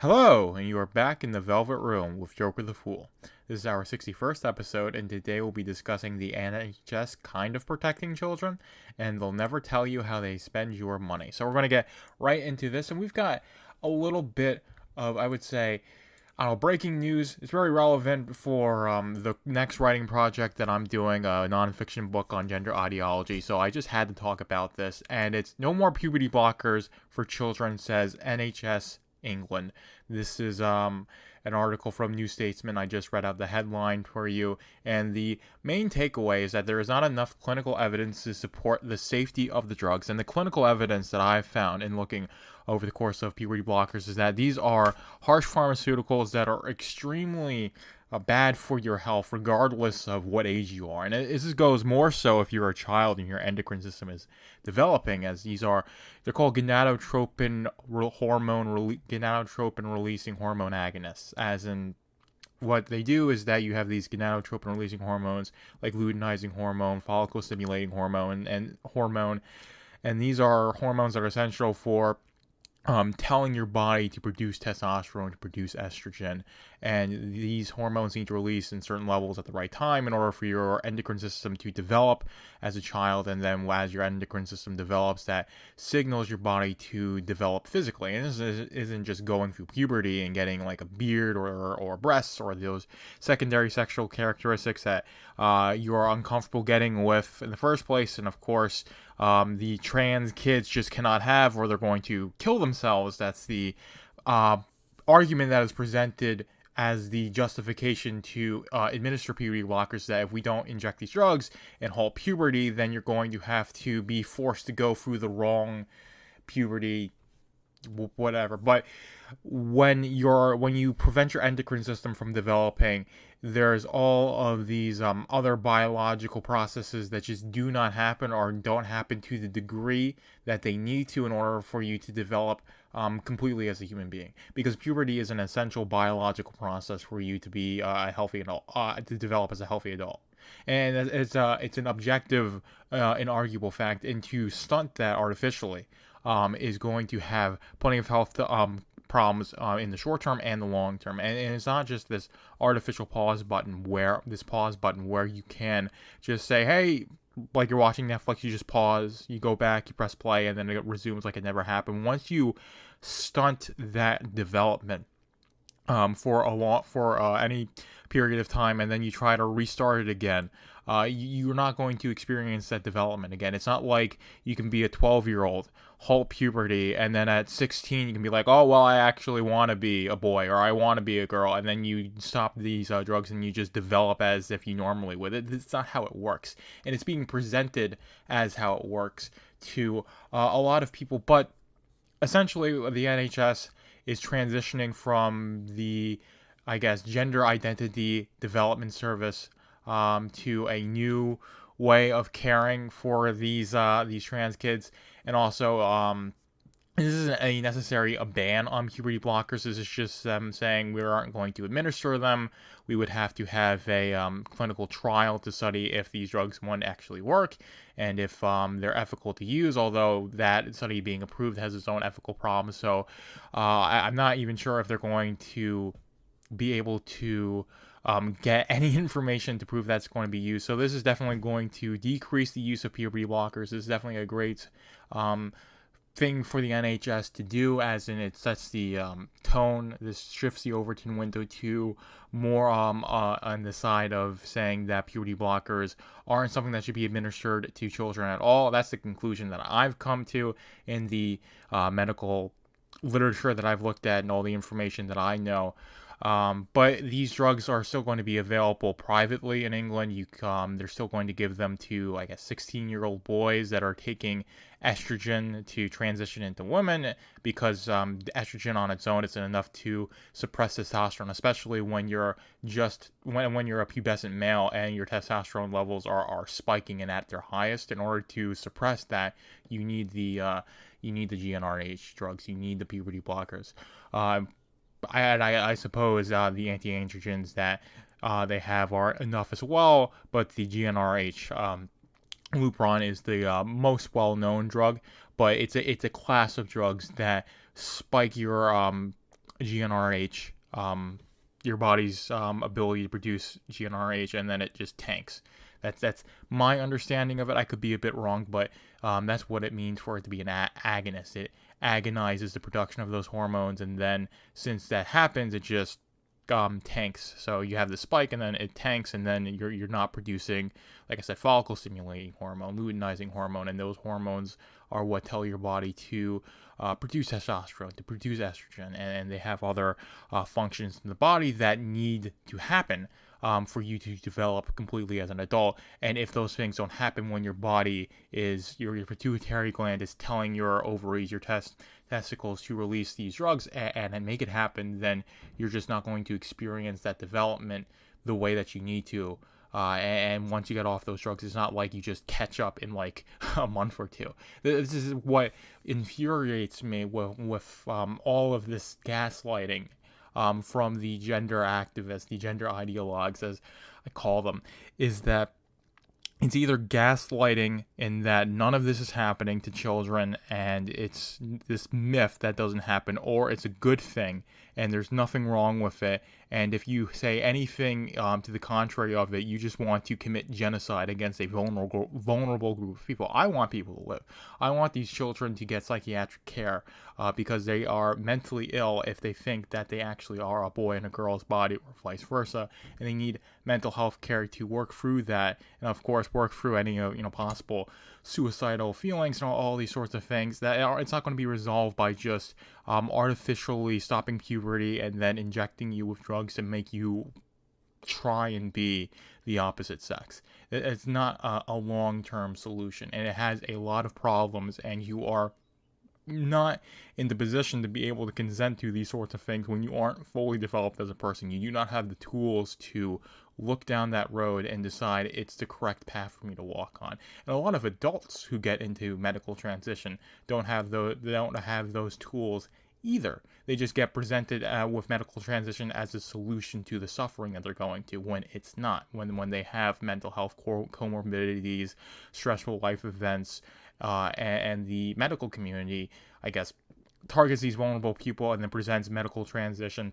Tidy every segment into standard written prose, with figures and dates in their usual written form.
Hello, and you are back in the Velvet Room with Jokerthefool. This is our 61st episode, and today we'll be discussing the NHS kind of protecting children, and they'll never tell you how they spend your money. So we're going to get right into this, and we've got a little bit of, I would say, I don't know, breaking news. It's very relevant for the next writing project that I'm doing, a nonfiction book on gender ideology. So I just had to talk about this, and it's no more puberty blockers for children, says NHS England. This is an article from New Statesman. I just read out the headline for you, and the main takeaway is that there is not enough clinical evidence to support the safety of the drugs. And the clinical evidence that I've found in looking over the course of puberty blockers is that these are harsh pharmaceuticals that are extremely bad for your health, regardless of what age you are. And this goes more so if you're a child and your endocrine system is developing, as they're called gonadotropin releasing hormone agonists, as in what they do is that you have these gonadotropin releasing hormones like luteinizing hormone, follicle stimulating hormone, and these are hormones that are essential for telling your body to produce testosterone, to produce estrogen, and these hormones need to release in certain levels at the right time in order for your endocrine system to develop as a child, and then as your endocrine system develops, that signals your body to develop physically. And this isn't just going through puberty and getting like a beard or breasts or those secondary sexual characteristics that you are uncomfortable getting with in the first place, and of course the trans kids just cannot have, or they're going to kill themselves. That's the argument that is presented as the justification to administer puberty blockers, that if we don't inject these drugs and halt puberty, then you're going to have to be forced to go through the wrong puberty whatever. But when you prevent your endocrine system from developing, there's all of these other biological processes that just do not happen, or don't happen to the degree that they need to in order for you to develop completely as a human being. Because puberty is an essential biological process for you to be a healthy adult, to develop as a healthy adult. And it's an objective, inarguable fact, and to stunt that artificially is going to have plenty of health problems in the short term and the long term. And it's not just this artificial pause button where you can just say, hey, like you're watching Netflix, you just pause, you go back, you press play, and then it resumes like it never happened. Once you stunt that development for any period of time, and then you try to restart it again, you're not going to experience that development again. It's not like you can be a 12-year-old, halt puberty, and then at 16 you can be like, oh, well, I actually want to be a boy, or I want to be a girl, and then you stop these drugs and you just develop as if you normally would. It's not how it works, and it's being presented as how it works to a lot of people. But essentially, the NHS is transitioning from the, I guess, gender identity development service to a new way of caring for these trans kids. And also, this isn't a necessary a ban on puberty blockers. This is just them saying we aren't going to administer them. We would have to have a clinical trial to study if these drugs, one, actually work, and if they're ethical to use, although that study being approved has its own ethical problems. So I'm not even sure if they're going to be able to get any information to prove that's going to be used. So this is definitely going to decrease the use of puberty blockers. This is definitely a great thing for the NHS to do, as in it sets the tone. This shifts the Overton window to more on the side of saying that puberty blockers aren't something that should be administered to children at all. That's the conclusion that I've come to in the medical literature that I've looked at and all the information that I know. But these drugs are still going to be available privately in England. They're still going to give them to, I guess, 16-year-old boys that are taking estrogen to transition into women, because estrogen on its own isn't enough to suppress testosterone, especially when you're when you're a pubescent male and your testosterone levels are spiking and at their highest. In order to suppress that, you need the GnRH drugs, you need the puberty blockers. I suppose the anti-androgens that they have are enough as well, but the GnRH Lupron is the most well-known drug, but it's a class of drugs that spike your GnRH, your body's ability to produce GnRH, and then it just tanks. That's my understanding of it. I could be a bit wrong, but that's what it means for it to be an agonist. It agonizes the production of those hormones, and then since that happens, it just tanks. So you have the spike, and then it tanks, and then you're not producing, like I said, follicle stimulating hormone, luteinizing hormone, and those hormones are what tell your body to produce testosterone, to produce estrogen, and they have other functions in the body that need to happen for you to develop completely as an adult. And if those things don't happen when your body is, your pituitary gland is telling your ovaries, your testicles to release these drugs and make it happen, then you're just not going to experience that development the way that you need to. And once you get off those drugs, it's not like you just catch up in like a month or two. This is what infuriates me with all of this gaslighting from the gender activists, the gender ideologues, as I call them, is that it's either gaslighting in that none of this is happening to children and it's this myth that doesn't happen, or it's a good thing and there's nothing wrong with it. And if you say anything to the contrary of it, you just want to commit genocide against a vulnerable group of people. I want people to live. I want these children to get psychiatric care because they are mentally ill if they think that they actually are a boy in a girl's body, or vice versa, and they need mental health care to work through that, and of course work through any possible suicidal feelings and all these sorts of things. It's not going to be resolved by just artificially stopping puberty and then injecting you with drugs to make you try and be the opposite sex. It's not a long-term solution, and it has a lot of problems, and you are not in the position to be able to consent to these sorts of things when you aren't fully developed as a person. You do not have the tools to look down that road and decide it's the correct path for me to walk on. And a lot of adults who get into medical transition don't have those tools either. They just get presented with medical transition as a solution to the suffering that they're going to, when it's not. When they have mental health comorbidities, stressful life events, and the medical community, I guess, targets these vulnerable people and then presents medical transition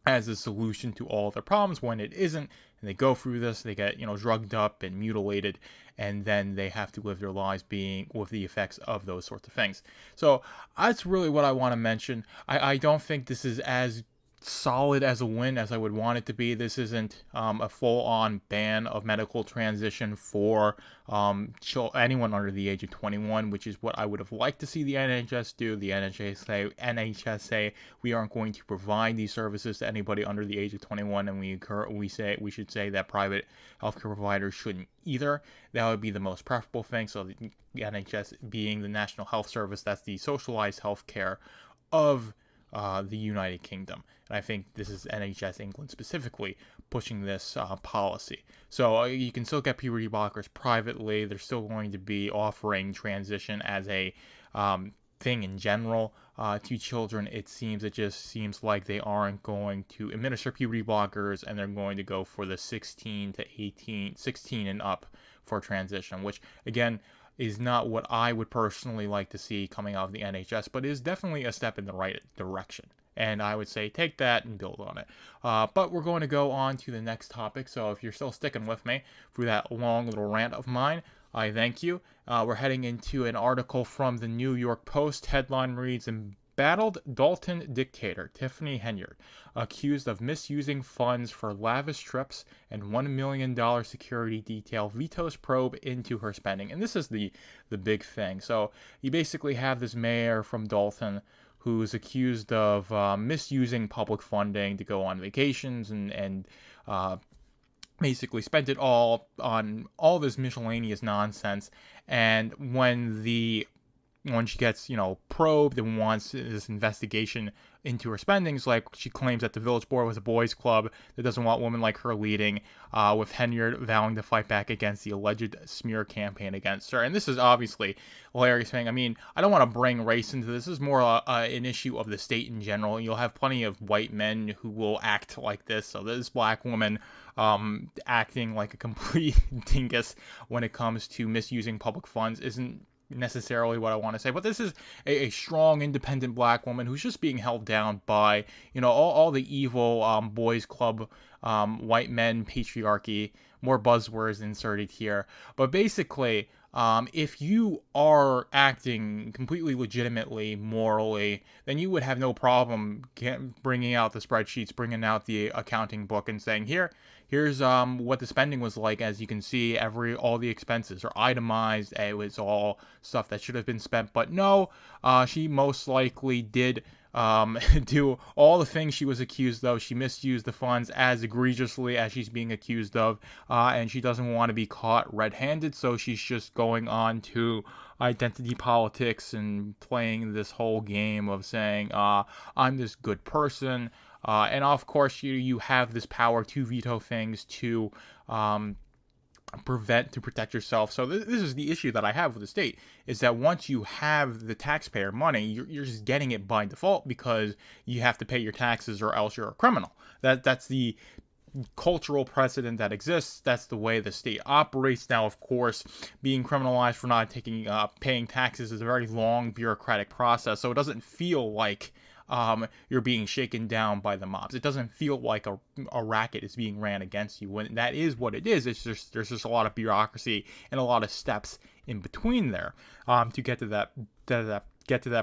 as a solution to all their problems, when it isn't. And they go through this, they get drugged up and mutilated, and then they have to live their lives being with the effects of those sorts of things. So that's really what I want to mention. I don't think this is as solid as a win as I would want it to be. This isn't a full-on ban of medical transition for anyone under the age of 21, which is what I would have liked to see the NHS do. The NHS say we aren't going to provide these services to anybody under the age of 21, and we should say that private healthcare providers shouldn't either. That would be the most preferable thing. So the NHS being the National Health Service, that's the socialized healthcare of the United Kingdom. And I think this is NHS England specifically pushing this policy. So you can still get puberty blockers privately. They're still going to be offering transition as a thing in general to children. It just seems like they aren't going to administer puberty blockers, and they're going to go for the 16 and up for transition, which again is not what I would personally like to see coming out of the NHS, but is definitely a step in the right direction. And I would say take that and build on it. But we're going to go on to the next topic. So if you're still sticking with me through that long little rant of mine, I thank you. We're heading into an article from the New York Post. Headline reads, "Embattled Dalton dictator Tiffany Henyard, accused of misusing funds for lavish trips and $1 million security detail, vetoes probe into her spending." And this is the big thing. So you basically have this mayor from Dalton who's accused of misusing public funding to go on vacations and basically spent it all on all this miscellaneous nonsense. And when she gets, probed and wants this investigation into her spendings, like she claims that the village board was a boys' club that doesn't want women like her leading, with Henyard vowing to fight back against the alleged smear campaign against her. And this is obviously a hilarious thing. I mean, I don't want to bring race into this. This is more an issue of the state in general. You'll have plenty of white men who will act like this. So this black woman acting like a complete dingus when it comes to misusing public funds isn't necessarily what I want to say, but this is a strong, independent black woman who's just being held down by, all the evil boys club, white men, patriarchy, more buzzwords inserted here. But basically, if you are acting completely legitimately, morally, then you would have no problem bringing out the spreadsheets, bringing out the accounting book and saying, here's what the spending was like. As you can see, all the expenses are itemized. It was all stuff that should have been spent, but no, she most likely did do all the things she was accused of. She misused the funds as egregiously as she's being accused of, and she doesn't want to be caught red-handed, so she's just going on to identity politics and playing this whole game of saying, I'm this good person, and of course you have this power to veto things, to protect yourself. So this is the issue that I have with the state, is that once you have the taxpayer money, you're just getting it by default because you have to pay your taxes or else you're a criminal. That's the cultural precedent that exists. That's the way the state operates. Now, of course, being criminalized for not paying taxes is a very long bureaucratic process, so it doesn't feel like you're being shaken down by the mobs. It doesn't feel like a racket is being ran against you, when that is what it is. It's just, there's just a lot of bureaucracy and a lot of steps in between there to get to that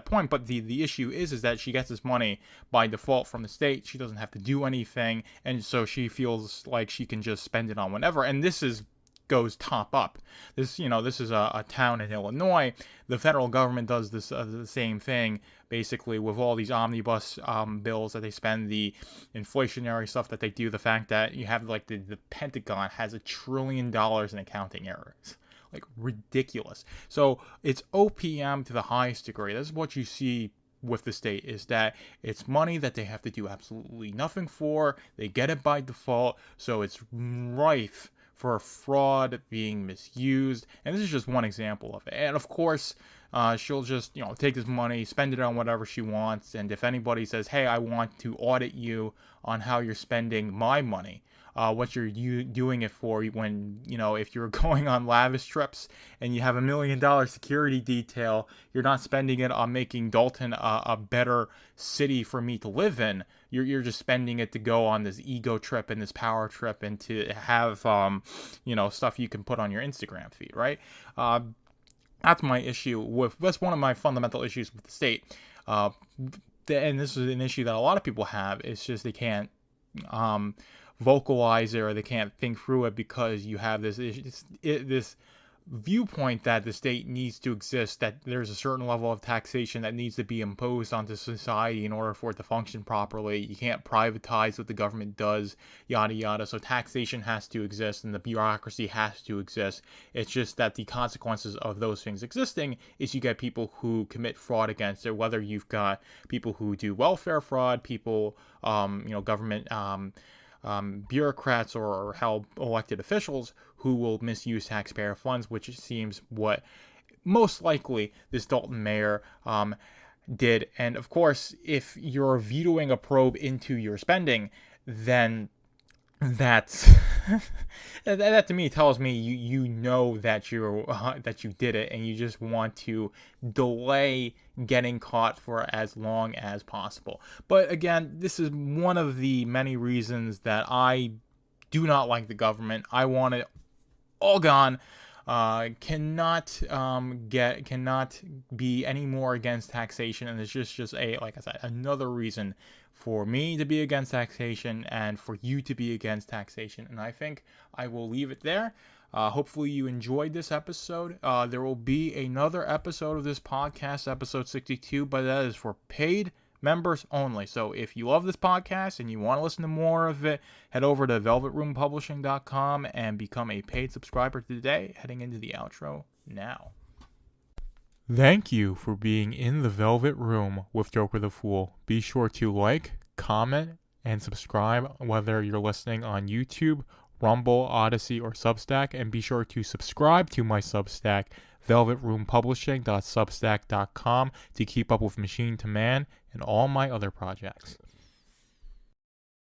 point. But the issue is that she gets this money by default from the state. She doesn't have to do anything, and so she feels like she can just spend it on whatever. And this goes top up. This is a town in Illinois. The federal government does this the same thing, basically, with all these omnibus bills that they spend, the inflationary stuff that they do, the fact that you have like the Pentagon has $1 trillion in accounting errors. Like, ridiculous. So it's OPM to the highest degree. This is what you see with the state, is that it's money that they have to do absolutely nothing for. They get it by default, so it's rife for fraud, being misused, and this is just one example of it. And of course, she'll just take this money, spend it on whatever she wants, and if anybody says, hey, I want to audit you on how you're spending my money, what you're doing it for, when if you're going on lavish trips and you have $1 million security detail, you're not spending it on making Dalton a better city for me to live in. You're just spending it to go on this ego trip and this power trip, and to have stuff you can put on your Instagram feed, right? That's my issue that's one of my fundamental issues with the state. And this is an issue that a lot of people have. It's just they can't vocalize it, or they can't think through it, because you have this viewpoint that the state needs to exist, that there's a certain level of taxation that needs to be imposed onto society in order for it to function properly. You can't privatize what the government does, yada yada. So taxation has to exist and the bureaucracy has to exist. It's just that the consequences of those things existing is you get people who commit fraud against it, whether you've got people who do welfare fraud, people government bureaucrats or elected officials who will misuse taxpayer funds, which seems what most likely this Dalton mayor did. And of course, if you're vetoing a probe into your spending, then that's that to me tells me you know that you did it, and you just want to delay getting caught for as long as possible. But again, this is one of the many reasons that I do not like the government. I want it all gone. Cannot be any more against taxation, and it's just like I said, another reason for me to be against taxation and for you to be against taxation. And I think I will leave it there. Hopefully you enjoyed this episode. There will be another episode of this podcast, episode 62, but that is for paid members only. So if you love this podcast and you want to listen to more of it, head over to velvetroompublishing.com and become a paid subscriber today, heading into the outro now. Thank you for being in the Velvet Room with Jokerthefool. Be sure to like, comment, and subscribe, whether you're listening on YouTube, Rumble, Odyssey, or Substack. And be sure to subscribe to my Substack, velvetroompublishing.substack.com, to keep up with Machine to Man and all my other projects.